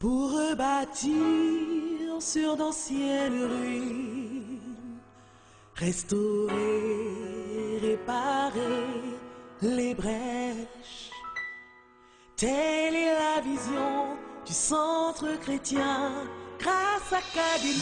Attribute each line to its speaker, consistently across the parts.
Speaker 1: pour rebâtir sur d'anciennes ruines, restaurer, réparer les brèches. Telle est la vision du centre chrétien Grâce Académie.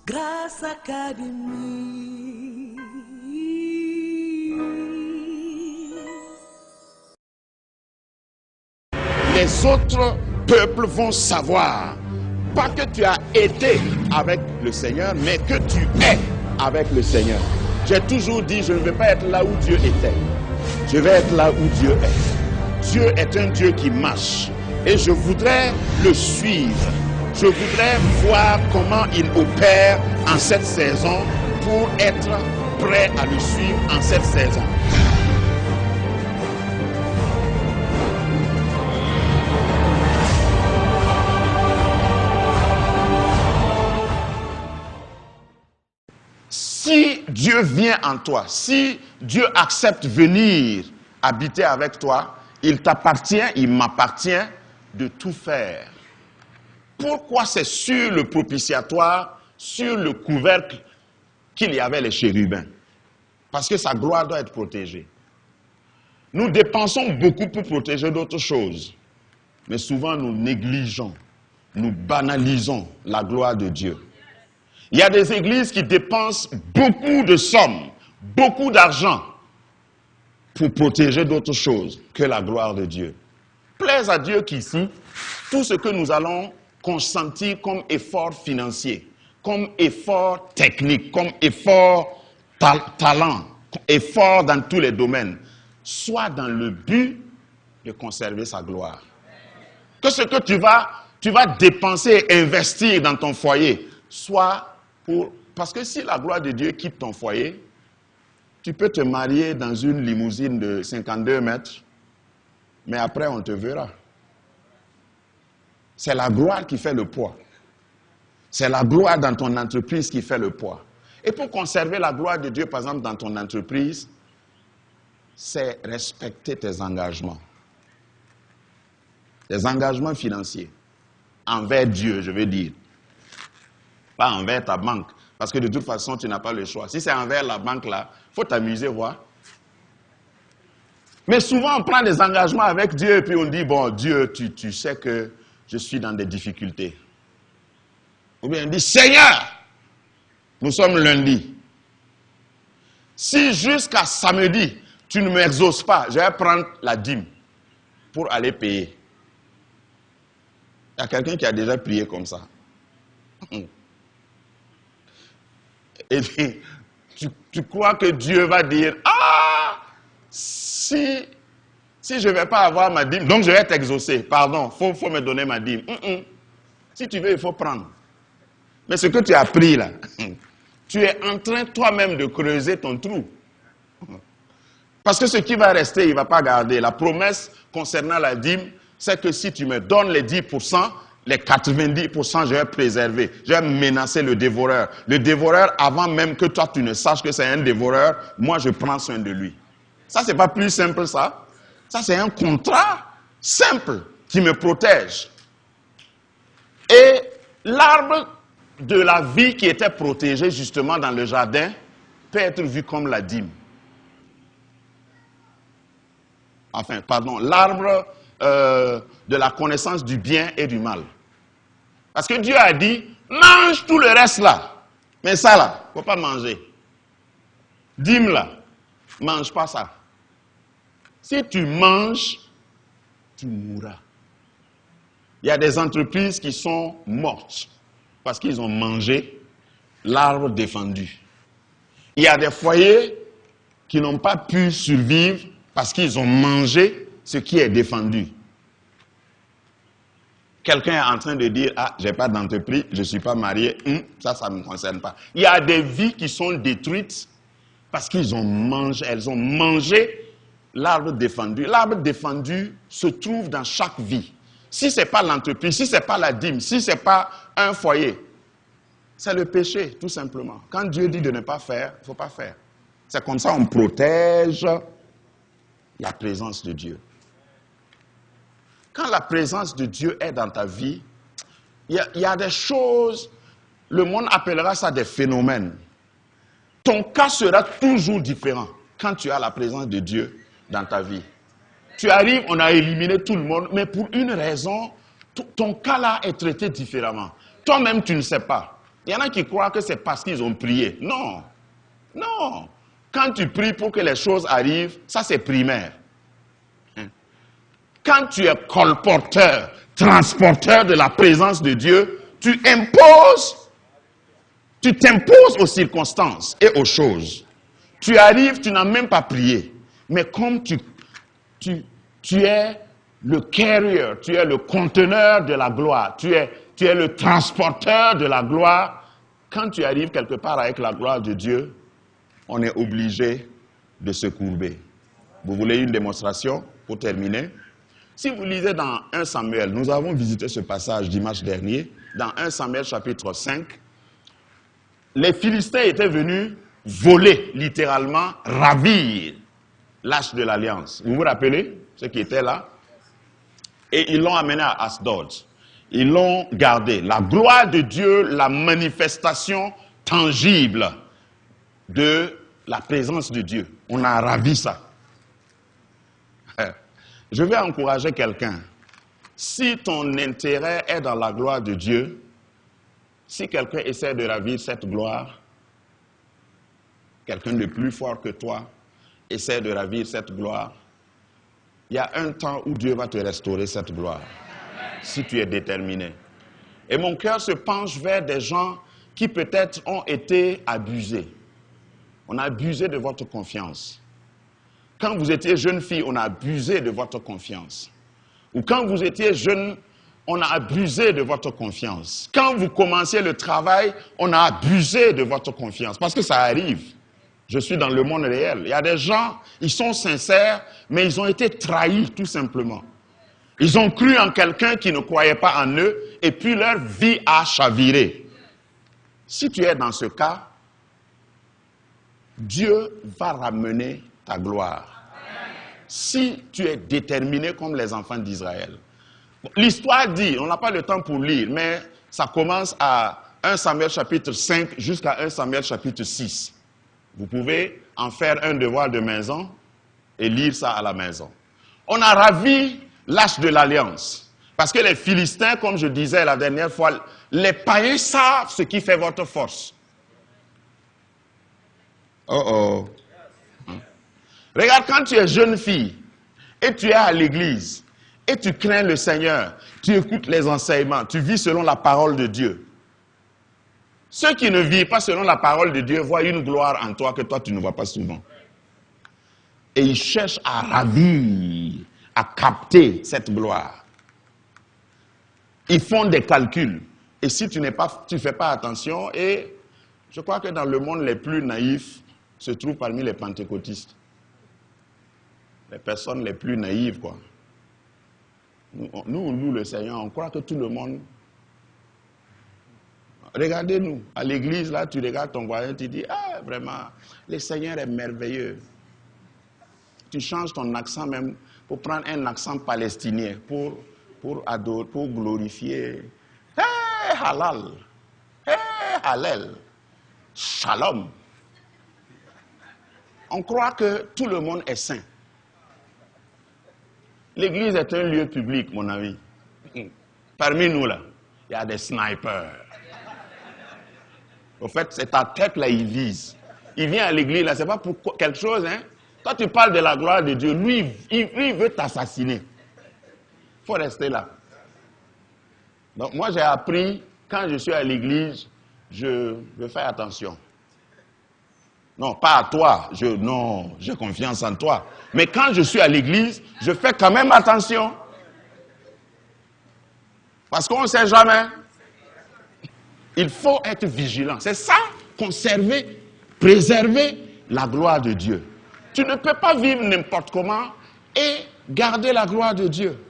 Speaker 1: Grâce Académie.
Speaker 2: Les autres peuples vont savoir, pas que tu as été avec le Seigneur, mais que tu es avec le Seigneur. J'ai toujours dit, je ne vais pas être là où Dieu était. Je vais être là où Dieu est. Dieu est un Dieu qui marche. Et je voudrais le suivre. Je voudrais voir comment il opère en cette saison pour être prêt à le suivre en cette saison. Si Dieu vient en toi, si Dieu accepte venir habiter avec toi, il t'appartient, il m'appartient de tout faire. Pourquoi c'est sur le propitiatoire, sur le couvercle qu'il y avait les chérubins? Parce que sa gloire doit être protégée. Nous dépensons beaucoup pour protéger d'autres choses. Mais souvent nous négligeons, nous banalisons la gloire de Dieu. Il y a des églises qui dépensent beaucoup de sommes, beaucoup d'argent pour protéger d'autres choses que la gloire de Dieu. Plaise à Dieu qu'ici, tout ce que nous allons consentir comme effort financier, comme effort technique, comme effort talent, effort dans tous les domaines, soit dans le but de conserver sa gloire. Que ce que tu vas dépenser et investir dans ton foyer, soit pour... Parce que si la gloire de Dieu quitte ton foyer, tu peux te marier dans une limousine de 52 mètres, mais après on te verra. C'est la gloire qui fait le poids. C'est la gloire dans ton entreprise qui fait le poids. Et pour conserver la gloire de Dieu, par exemple, dans ton entreprise, c'est respecter tes engagements. Tes engagements financiers. Envers Dieu, je veux dire. Pas envers ta banque. Parce que de toute façon, tu n'as pas le choix. Si c'est envers la banque, là, il faut t'amuser, voir. Mais souvent, on prend des engagements avec Dieu et puis on dit, bon, Dieu, tu sais que je suis dans des difficultés. Ou bien on dit, Seigneur, nous sommes lundi. Si jusqu'à samedi, tu ne m'exauces pas, je vais prendre la dîme pour aller payer. Il y a quelqu'un qui a déjà prié comme ça. Et tu crois que Dieu va dire, ah, si je ne vais pas avoir ma dîme, donc je vais t'exaucer. Pardon, faut me donner ma dîme. Si tu veux, il faut prendre. Mais ce que tu as pris là, tu es en train toi-même de creuser ton trou. Parce que ce qui va rester, il ne va pas garder. La promesse concernant la dîme, c'est que si tu me donnes les 10%, les 90%, je vais préserver. Je vais menacer le dévoreur. Le dévoreur, avant même que toi, tu ne saches que c'est un dévoreur, moi, je prends soin de lui. Ça, c'est pas plus simple, ça. Ça, c'est un contrat simple qui me protège. Et l'arbre de la vie qui était protégé, justement, dans le jardin, peut être vu comme la dîme. Enfin, pardon, l'arbre de la connaissance du bien et du mal. Parce que Dieu a dit, mange tout le reste là. Mais ça là, il ne faut pas manger. Dîme là, mange pas ça. Si tu manges, tu mourras. Il y a des entreprises qui sont mortes parce qu'ils ont mangé l'arbre défendu. Il y a des foyers qui n'ont pas pu survivre parce qu'ils ont mangé ce qui est défendu. Quelqu'un est en train de dire, ah, je n'ai pas d'entreprise, je ne suis pas marié, ça ne me concerne pas. Il y a des vies qui sont détruites Parce elles ont mangé l'arbre défendu. L'arbre défendu se trouve dans chaque vie. Si ce n'est pas l'entreprise, si ce n'est pas la dîme, si ce n'est pas un foyer, c'est le péché, tout simplement. Quand Dieu dit de ne pas faire, il ne faut pas faire. C'est comme ça qu'on protège la présence de Dieu. Quand la présence de Dieu est dans ta vie, il y a des choses, le monde appellera ça des phénomènes. Ton cas sera toujours différent quand tu as la présence de Dieu dans ta vie. Tu arrives, on a éliminé tout le monde, mais pour une raison, ton cas là est traité différemment. Toi-même, tu ne sais pas. Il y en a qui croient que c'est parce qu'ils ont prié. Non. Non. Quand tu pries pour que les choses arrivent, ça c'est primaire. Quand tu es colporteur, transporteur de la présence de Dieu, tu t'imposes aux circonstances et aux choses. Tu arrives, tu n'as même pas prié. Mais comme tu es le carrier, tu es le conteneur de la gloire, tu es le transporteur de la gloire, quand tu arrives quelque part avec la gloire de Dieu, on est obligé de se courber. Vous voulez une démonstration pour terminer? Si vous lisez dans 1 Samuel, nous avons visité ce passage dimanche dernier, dans 1 Samuel chapitre 5, les Philistins étaient venus voler, littéralement, ravir l'arche de l'alliance. Vous vous rappelez, ceux qui étaient là? Et ils l'ont amené à Asdod. Ils l'ont gardé. La gloire de Dieu, la manifestation tangible de la présence de Dieu. On a ravi ça. Je vais encourager quelqu'un. Si ton intérêt est dans la gloire de Dieu, si quelqu'un essaie de ravir cette gloire, quelqu'un de plus fort que toi essaie de ravir cette gloire, il y a un temps où Dieu va te restaurer cette gloire, si tu es déterminé. Et mon cœur se penche vers des gens qui peut-être ont été abusés. On a abusé de votre confiance. Quand vous étiez jeune fille, on a abusé de votre confiance. Ou quand vous étiez jeune, on a abusé de votre confiance. Quand vous commenciez le travail, on a abusé de votre confiance. Parce que ça arrive. Je suis dans le monde réel. Il y a des gens, ils sont sincères, mais ils ont été trahis tout simplement. Ils ont cru en quelqu'un qui ne croyait pas en eux, et puis leur vie a chaviré. Si tu es dans ce cas, Dieu va ramener ta gloire. Si tu es déterminé comme les enfants d'Israël. L'histoire dit, on n'a pas le temps pour lire, mais ça commence à 1 Samuel chapitre 5 jusqu'à 1 Samuel chapitre 6. Vous pouvez en faire un devoir de maison et lire ça à la maison. On a ravi l'arche de l'alliance. Parce que les Philistins, comme je disais la dernière fois, les païens savent ce qui fait votre force. Regarde, quand tu es jeune fille et tu es à l'église et tu crains le Seigneur, tu écoutes les enseignements, tu vis selon la parole de Dieu. Ceux qui ne vivent pas selon la parole de Dieu voient une gloire en toi que toi tu ne vois pas souvent. Et ils cherchent à ravir, à capter cette gloire. Ils font des calculs. Et si tu ne fais pas attention, et je crois que dans le monde les plus naïfs se trouvent parmi les pentecôtistes. Les personnes les plus naïves, quoi. Nous, on loue le Seigneur, on croit que tout le monde... Regardez-nous, à l'église, là, tu regardes ton voisin, tu dis, ah, vraiment, le Seigneur est merveilleux. Tu changes ton accent même pour prendre un accent palestinien, pour adorer, pour glorifier. Hey, halal, hey, halal, shalom. On croit que tout le monde est saint. L'église est un lieu public, mon ami. Parmi nous, là, il y a des snipers. Au fait, c'est ta tête, là, il vise. Il vient à l'église, là, c'est pas pour quelque chose, hein. Quand tu parles de la gloire de Dieu, lui, il veut t'assassiner. Il faut rester là. Donc, moi, j'ai appris, quand je suis à l'église, je fais attention. Non, pas à toi. Non, j'ai confiance en toi. Mais quand je suis à l'église, je fais quand même attention. Parce qu'on ne sait jamais. Il faut être vigilant. C'est ça, conserver, préserver la gloire de Dieu. Tu ne peux pas vivre n'importe comment et garder la gloire de Dieu.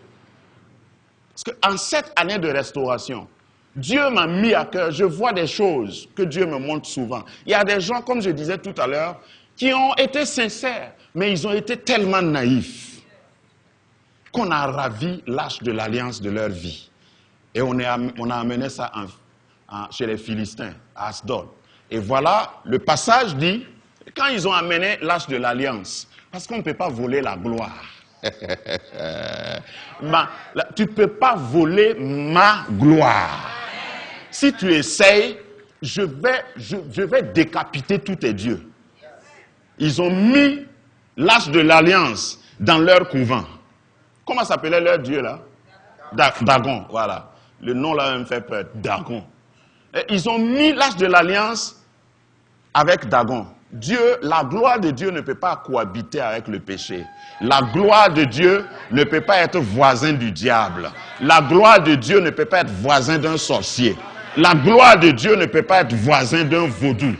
Speaker 2: Parce qu'en cette année de restauration, Dieu m'a mis à cœur, je vois des choses que Dieu me montre souvent. Il y a des gens, comme je disais tout à l'heure, qui ont été sincères, mais ils ont été tellement naïfs qu'on a ravi l'arche de l'alliance de leur vie. Et on a amené ça chez les Philistins, à Asdod. Et voilà, le passage dit, quand ils ont amené l'arche de l'alliance, parce qu'on ne peut pas voler la gloire. Tu ne peux pas voler ma gloire. Si tu essayes, je vais décapiter tous tes dieux. Ils ont mis l'arche de l'alliance dans leur couvent. Comment s'appelait leur dieu là? Dagon, voilà. Le nom là me fait peur, Dagon. Et ils ont mis l'arche de l'alliance avec Dagon. Dieu, la gloire de Dieu ne peut pas cohabiter avec le péché. La gloire de Dieu ne peut pas être voisin du diable. La gloire de Dieu ne peut pas être voisin d'un sorcier. La gloire de Dieu ne peut pas être voisin d'un vaudou.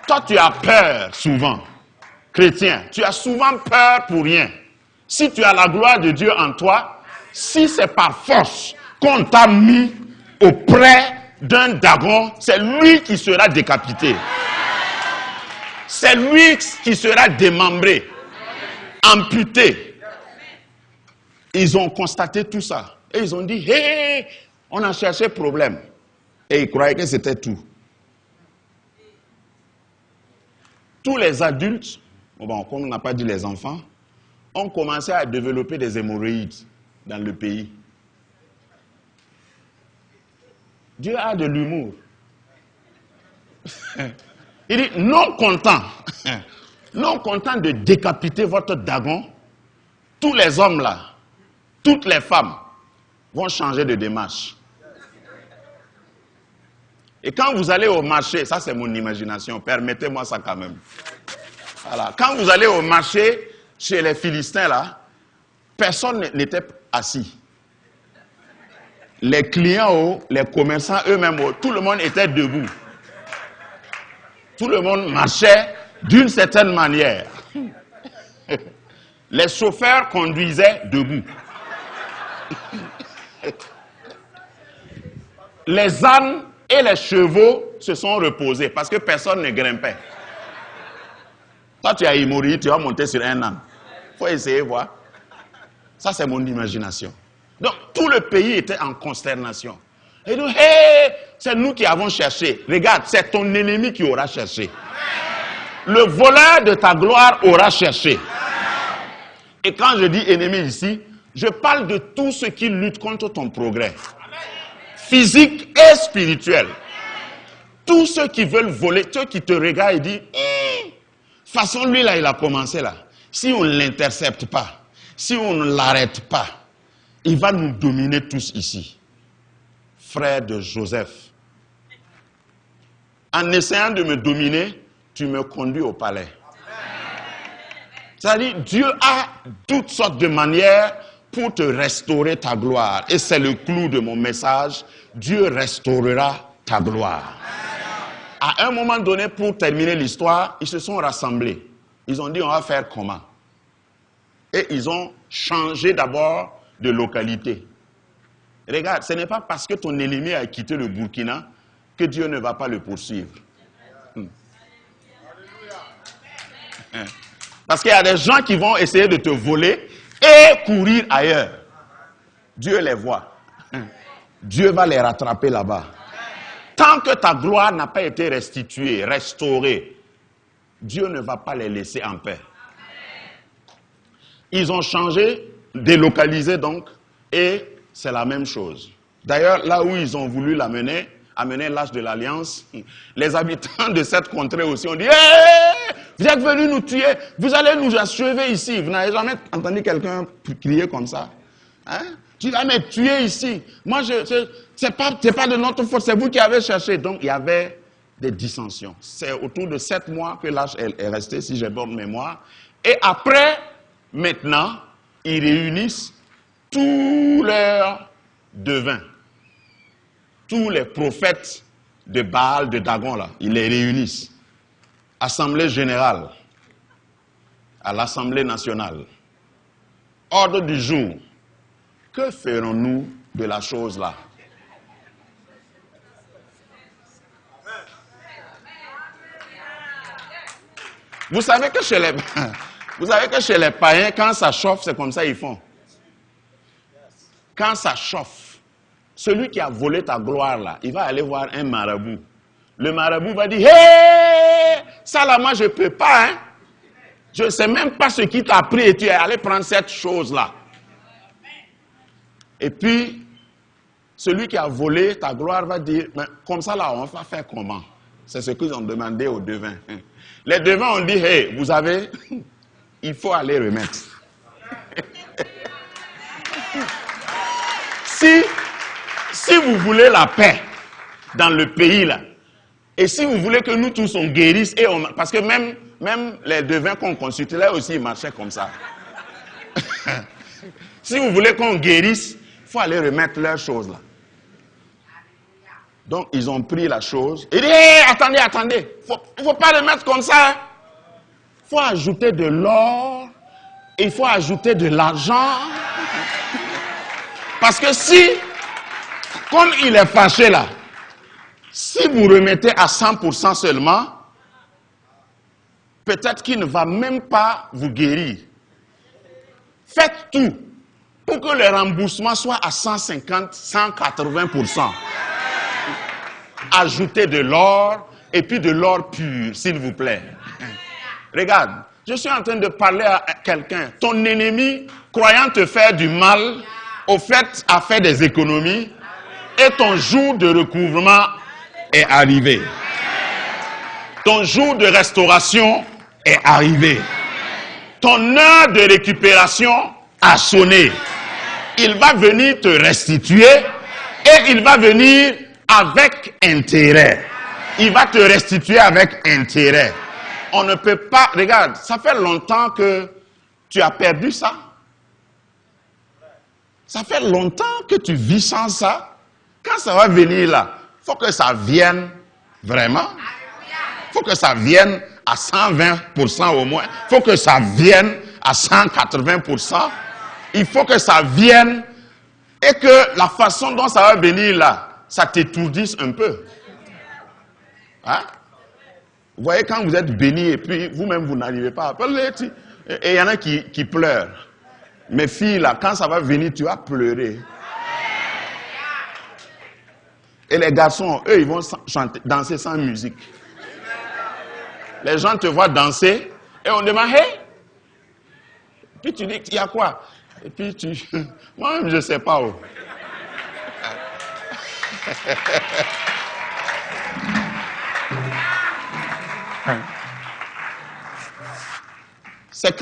Speaker 2: Toi, tu as peur souvent. Chrétien, tu as souvent peur pour rien. Si tu as la gloire de Dieu en toi, si c'est par force qu'on t'a mis auprès d'un Dagon, c'est lui qui sera décapité. C'est lui qui sera démembré, amputé. Ils ont constaté tout ça. Et ils ont dit, hé, on a cherché problème. Et ils croyaient que c'était tout. Tous les adultes, bon, comme on n'a pas dit les enfants, ont commencé à développer des hémorroïdes dans le pays. Dieu a de l'humour. Il dit, non content de décapiter votre Dagon, tous les hommes là, toutes les femmes vont changer de démarche. Et quand vous allez au marché, ça c'est mon imagination, permettez-moi ça quand même. Voilà. Quand vous allez au marché, chez les Philistins là, personne n'était assis. Les clients, les commerçants eux-mêmes, tout le monde était debout. Tout le monde marchait d'une certaine manière. Les chauffeurs conduisaient debout. Les ânes et les chevaux se sont reposés parce que personne ne grimpait. Toi, tu as hémorroïde, tu vas monter sur un âne. Il faut essayer voir. Ça, c'est mon imagination. Donc, tout le pays était en consternation. Et nous, hé, c'est nous qui avons cherché. Regarde, c'est ton ennemi qui aura cherché. Le voleur de ta gloire aura cherché. Et quand je dis ennemi ici, je parle de tous ceux qui luttent contre ton progrès. Physique et spirituel. Tous ceux qui veulent voler, ceux qui te regardent et disent, façon lui là, il a commencé là. Si on ne l'intercepte pas, si on ne l'arrête pas, il va nous dominer tous ici. Frère de Joseph, en essayant de me dominer, tu me conduis au palais. C'est-à-dire, Dieu a toutes sortes de manières pour te restaurer ta gloire. Et c'est le clou de mon message. Dieu restaurera ta gloire. À un moment donné, pour terminer l'histoire, ils se sont rassemblés. Ils ont dit, on va faire comment? Et ils ont changé d'abord de localité. Regarde, ce n'est pas parce que ton ennemi a quitté le Burkina que Dieu ne va pas le poursuivre. Parce qu'il y a des gens qui vont essayer de te voler et courir ailleurs. Dieu les voit. Dieu va les rattraper là-bas. Tant que ta gloire n'a pas été restituée, restaurée, Dieu ne va pas les laisser en paix. Ils ont changé, délocalisé donc, et c'est la même chose. D'ailleurs, là où ils ont voulu amener l'arche de l'Alliance, les habitants de cette contrée aussi ont dit, hey, vous êtes venus nous tuer, vous allez nous achever ici. Vous n'avez jamais entendu quelqu'un crier comme ça? Hein? Tu vas me tuer ici. Moi, c'est pas de notre faute, c'est vous qui avez cherché. Donc, il y avait des dissensions. C'est autour de 7 mois que l'arche est restée, si j'ai bonne mémoire. Et après, maintenant, ils réunissent tous leurs devins. Tous les prophètes de Baal, de Dagon, là, ils les réunissent. Assemblée générale, à l'Assemblée nationale. Ordre du jour. Que ferons-nous de la chose là? Vous savez que chez les païens, quand ça chauffe, c'est comme ça ils font. Quand ça chauffe, celui qui a volé ta gloire là, il va aller voir un marabout. Le marabout va dire, hé, ça là, moi je ne peux pas, hein. Je ne sais même pas ce qui t'a pris et tu es allé prendre cette chose-là. Et puis, celui qui a volé ta gloire va dire, mais comme ça là, on va faire comment? C'est ce qu'ils ont demandé aux devins. Les devins ont dit, hey, vous avez, il faut aller remettre. Si vous voulez la paix dans le pays là, et si vous voulez que nous tous on guérisse, parce que même les devins qu'on consultait là aussi, ils marchaient comme ça. Si vous voulez qu'on guérisse, il faut aller remettre leurs choses là. Donc, ils ont pris la chose. Et dit, hey, attendez. Il ne faut pas remettre comme ça. Il faut ajouter de l'or. Il faut ajouter de l'argent. Parce que si, comme il est fâché là, si vous remettez à 100% seulement, peut-être qu'il ne va même pas vous guérir. Faites tout pour que le remboursement soit à 150, 180%. Ajoutez de l'or et puis de l'or pur, s'il vous plaît. Regarde, je suis en train de parler à quelqu'un. Ton ennemi, croyant te faire du mal, au fait, a fait des économies et ton jour de recouvrement est arrivé. Ton jour de restauration est arrivé. Ton heure de récupération a sonné. Il va venir te restituer et il va venir avec intérêt. Il va te restituer avec intérêt. On ne peut pas... Regarde, ça fait longtemps que tu as perdu ça. Ça fait longtemps que tu vis sans ça. Quand ça va venir là, il faut que ça vienne vraiment. Il faut que ça vienne à 120% au moins. Il faut que ça vienne à 180%. Il faut que ça vienne et que la façon dont ça va venir là, ça t'étourdisse un peu. Hein? Vous voyez, quand vous êtes béni et puis vous-même, vous n'arrivez pas à parler. Et il y en a qui pleurent. Mes filles, là, quand ça va venir, tu vas pleurer. Et les garçons, eux, ils vont chanter, danser sans musique. Les gens te voient danser et on demande, hey! Puis tu dis, il y a quoi? Et puis tu... Moi-même, je ne sais pas où. C'est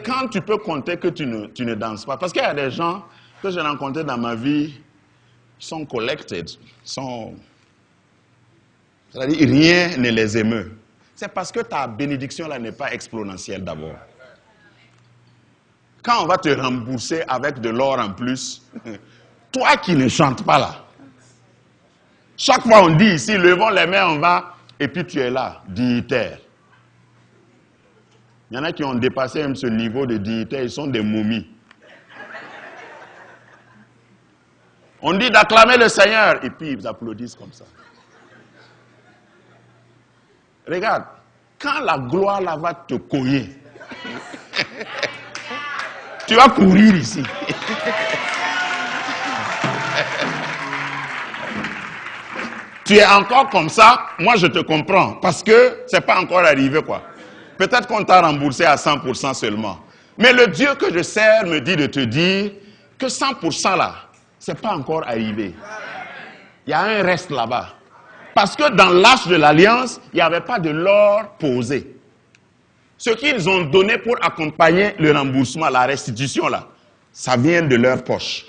Speaker 2: quand tu peux compter que tu ne danses pas. Parce qu'il y a des gens que j'ai rencontrés dans ma vie qui sont collected, c'est-à-dire rien ne les émeut. C'est parce que ta bénédiction là n'est pas exponentielle d'abord. Quand on va te rembourser avec de l'or en plus, toi qui ne chantes pas là, chaque fois on dit ici, levons les mains, on va, et puis tu es là, dignitaire. Il y en a qui ont dépassé même ce niveau de dignitaire, ils sont des momies. On dit d'acclamer le Seigneur, et puis ils applaudissent comme ça. Regarde, quand la gloire là va te cogner, tu vas courir ici. Tu es encore comme ça, moi je te comprends, parce que c'est pas encore arrivé quoi. Peut-être qu'on t'a remboursé à 100% seulement. Mais le Dieu que je sers me dit de te dire que 100% là, c'est pas encore arrivé. Il y a un reste là-bas. Parce que dans l'arche de l'alliance, il n'y avait pas de l'or posé. Ce qu'ils ont donné pour accompagner le remboursement, la restitution là, ça vient de leur poche.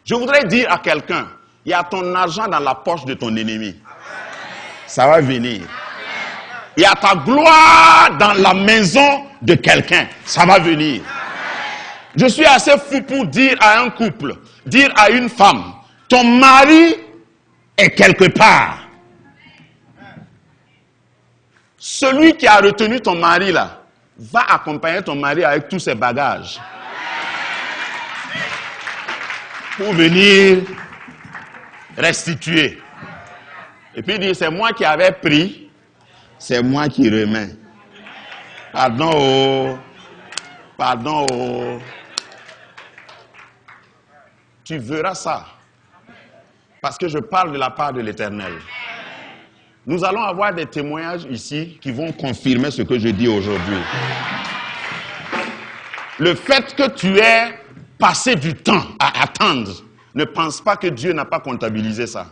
Speaker 2: Je voudrais dire à quelqu'un, il y a ton argent dans la poche de ton ennemi. Ça va venir. Il y a ta gloire dans la maison de quelqu'un. Ça va venir. Je suis assez fou pour dire à un couple, dire à une femme, ton mari est quelque part. Celui qui a retenu ton mari là, va accompagner ton mari avec tous ses bagages. Pour venir restituer. Et puis dire, c'est moi qui avais pris, c'est moi qui remets. Pardon, oh. Pardon, oh. Tu verras ça. Parce que je parle de la part de l'Éternel. Nous allons avoir des témoignages ici qui vont confirmer ce que je dis aujourd'hui. Le fait que tu aies passé du temps à attendre, ne pense pas que Dieu n'a pas comptabilisé ça.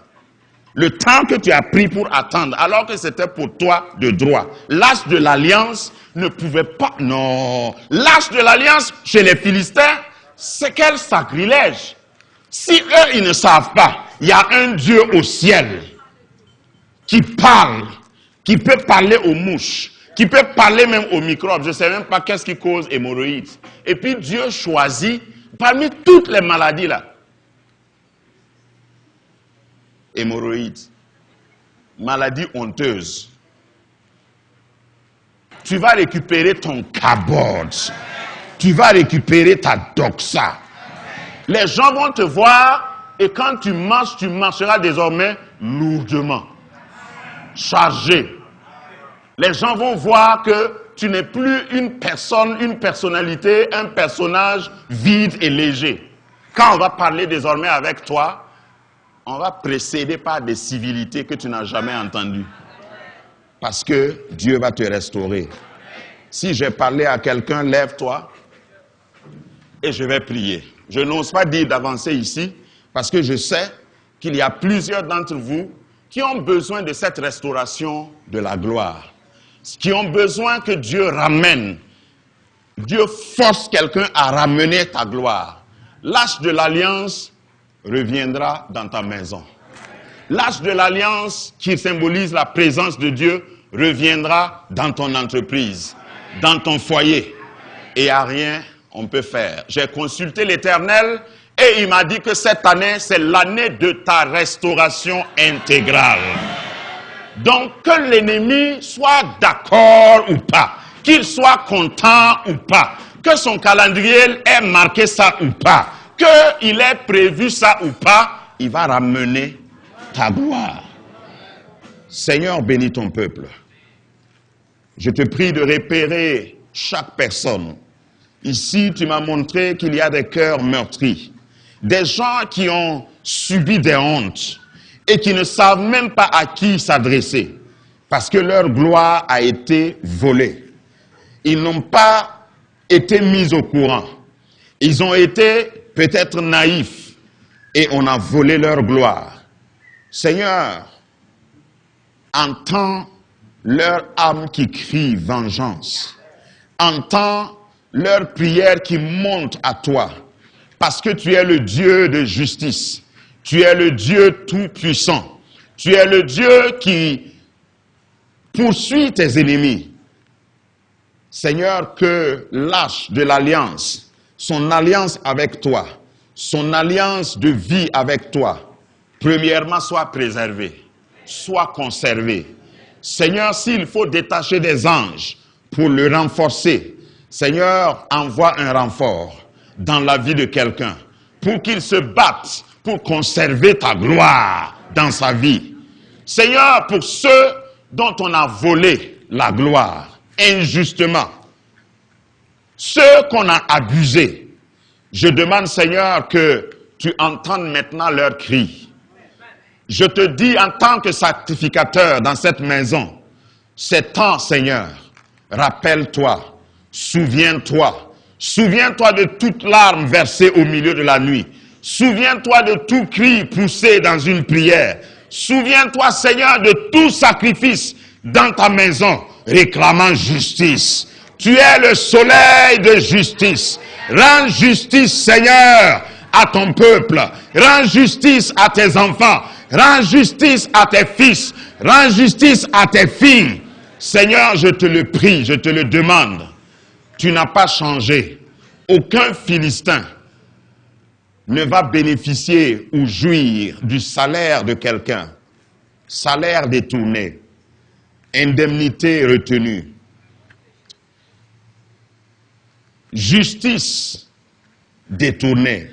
Speaker 2: Le temps que tu as pris pour attendre, alors que c'était pour toi de droit. L'âge de l'alliance ne pouvait pas... Non. L'âge de l'alliance chez les Philistins, c'est quel sacrilège. Si eux, ils ne savent pas, il y a un Dieu au ciel qui parle, qui peut parler aux mouches, qui peut parler même aux microbes. Je ne sais même pas qu'est-ce qui cause hémorroïdes. Et puis Dieu choisit, parmi toutes les maladies là, hémorroïdes, maladie honteuse. Tu vas récupérer ton kabod. Tu vas récupérer ta doxa. Les gens vont te voir et quand tu marches, tu marcheras désormais lourdement, chargé. Les gens vont voir que tu n'es plus une personne, une personnalité, un personnage vide et léger. Quand on va parler désormais avec toi, on va précéder par des civilités que tu n'as jamais entendues. Parce que Dieu va te restaurer. Si j'ai parlé à quelqu'un, lève-toi et je vais prier. Je n'ose pas dire d'avancer ici parce que je sais qu'il y a plusieurs d'entre vous qui ont besoin de cette restauration de la gloire. Qui ont besoin que Dieu ramène. Dieu force quelqu'un à ramener ta gloire. L'âge de l'alliance reviendra dans ta maison. L'âge de l'alliance qui symbolise la présence de Dieu reviendra dans ton entreprise, dans ton foyer. Et il n'y a rien qu'on peut faire. J'ai consulté l'Éternel et il m'a dit que cette année, c'est l'année de ta restauration intégrale. Donc que l'ennemi soit d'accord ou pas, qu'il soit content ou pas, que son calendrier ait marqué ça ou pas, qu'il ait prévu ça ou pas, il va ramener ta gloire. Seigneur, bénis ton peuple. Je te prie de repérer chaque personne. Ici, tu m'as montré qu'il y a des cœurs meurtris. Des gens qui ont subi des hontes et qui ne savent même pas à qui s'adresser parce que leur gloire a été volée. Ils n'ont pas été mis au courant. Ils ont été peut-être naïfs et on a volé leur gloire. Seigneur, entends leur âme qui crie vengeance. Entends leur prière qui monte à toi. Parce que tu es le Dieu de justice. Tu es le Dieu tout-puissant. Tu es le Dieu qui poursuit tes ennemis. Seigneur, que l'âge de l'alliance, son alliance avec toi, son alliance de vie avec toi, premièrement, soit préservée, soit conservée. Seigneur, s'il faut détacher des anges pour le renforcer, Seigneur, envoie un renfort dans la vie de quelqu'un pour qu'il se batte pour conserver ta gloire dans sa vie. Seigneur, pour ceux dont on a volé la gloire injustement, ceux qu'on a abusés, je demande, Seigneur, que tu entendes maintenant leurs cris. Je te dis en tant que sacrificateur dans cette maison, c'est temps, Seigneur, rappelle-toi, souviens-toi, souviens-toi de toute larme versée au milieu de la nuit. Souviens-toi de tout cri poussé dans une prière. Souviens-toi, Seigneur, de tout sacrifice dans ta maison, réclamant justice. Tu es le soleil de justice. Rends justice, Seigneur, à ton peuple. Rends justice à tes enfants. Rends justice à tes fils. Rends justice à tes filles. Seigneur, je te le prie, je te le demande. Tu n'as pas changé. Aucun Philistin ne va bénéficier ou jouir du salaire de quelqu'un. Salaire détourné. Indemnité retenue. Justice détournée.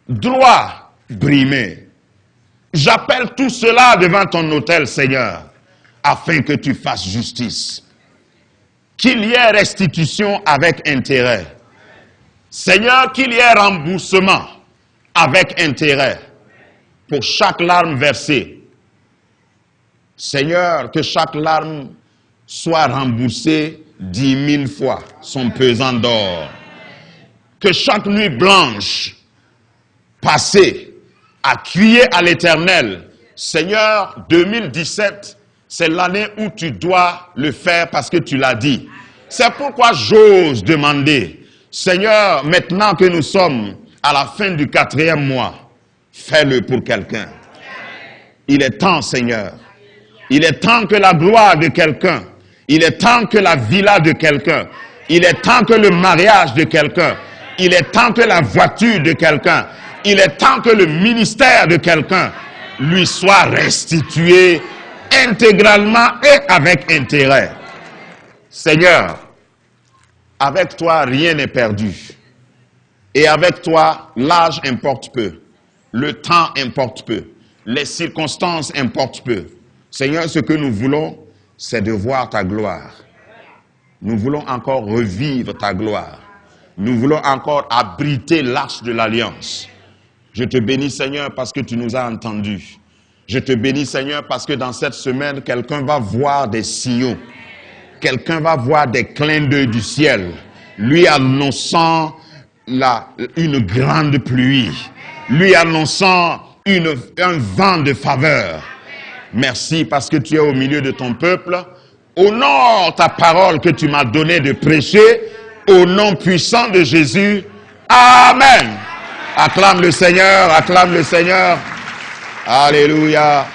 Speaker 2: Droit brimé. J'appelle tout cela devant ton autel, Seigneur, afin que tu fasses justice. Qu'il y ait restitution avec intérêt. Seigneur, qu'il y ait remboursement avec intérêt pour chaque larme versée. Seigneur, que chaque larme soit remboursée 10 000 fois son pesant d'or. Que chaque nuit blanche passée à crier à l'Éternel, Seigneur, 2017, c'est l'année où tu dois le faire parce que tu l'as dit. C'est pourquoi j'ose demander, Seigneur, maintenant que nous sommes à la fin du 4e mois, fais-le pour quelqu'un. Il est temps, Seigneur. Il est temps que la gloire de quelqu'un, il est temps que la villa de quelqu'un, il est temps que le mariage de quelqu'un, il est temps que la voiture de quelqu'un, il est temps que le ministère de quelqu'un lui soit restitué intégralement et avec intérêt. Seigneur, avec toi, rien n'est perdu. Et avec toi, l'âge importe peu. Le temps importe peu. Les circonstances importent peu. Seigneur, ce que nous voulons, c'est de voir ta gloire. Nous voulons encore revivre ta gloire. Nous voulons encore abriter l'arche de l'alliance. Je te bénis, Seigneur, parce que tu nous as entendus. Je te bénis, Seigneur, parce que dans cette semaine, quelqu'un va voir des signaux. Quelqu'un va voir des clins d'œil du ciel, lui annonçant une grande pluie, lui annonçant un vent de faveur. Merci parce que tu es au milieu de ton peuple. Honore ta parole que tu m'as donnée de prêcher, au nom puissant de Jésus. Amen. Acclame le Seigneur, acclame le Seigneur. Alléluia.